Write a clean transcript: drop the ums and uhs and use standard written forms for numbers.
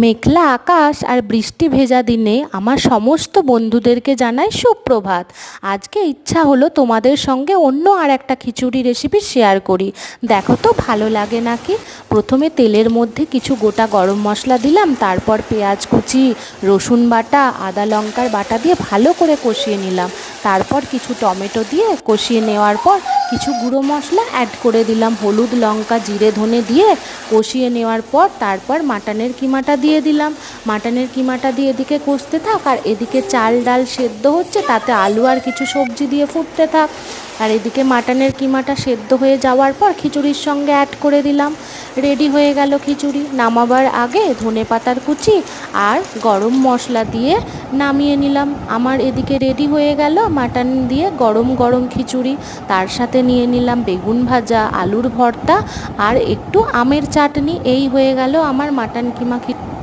মেঘলা আকাশ আর বৃষ্টি ভেজা দিনে আমার সমস্ত বন্ধুদেরকে জানাই সুপ্রভাত। আজকে ইচ্ছা হলো তোমাদের সঙ্গে অন্য আর একটা খিচুড়ি রেসিপি শেয়ার করি। দেখো তো ভালো লাগে নাকি। প্রথমে তেলের মধ্যে কিছু গোটা গরম মশলা দিলাম, তারপর পেঁয়াজ কুচি, রসুন বাটা, আদা লঙ্কার বাটা দিয়ে ভালো করে কষিয়ে নিলাম। তারপর কিছু টমেটো দিয়ে কষিয়ে নেওয়ার পর কিছু গুঁড়ো মশলা অ্যাড করে দিলাম, হলুদ লঙ্কা জিরে ধনে দিয়ে কষিয়ে নেওয়ার পর তারপর মাটনের কিমাটা দিয়ে দিলাম। মাটনের কিমাটা দিয়ে এদিকে কষতে থাক আর এদিকে চাল ডাল সেদ্ধ হচ্ছে, তাতে আলু আর কিছু সবজি দিয়ে ফুটতে থাক। আর এদিকে মাটনের কিমাটা সেদ্ধ হয়ে যাওয়ার পর খিচুড়ির সঙ্গে অ্যাড করে দিলাম। রেডি হয়ে গেল খিচুড়ি। নামাবার আগে ধনেপাতার কুচি আর গরম মশলা দিয়ে নামিয়ে নিলাম। আমার এদিকে রেডি হয়ে গেল মাটন দিয়ে গরম গরম খিচুড়ি। তার সাথে নিয়ে নিলাম বেগুন ভাজা, আলুর ভর্তা আর একটু আমের চাটনি। এই হয়ে গেল আমার মাটন কিমা খিচুড়ি।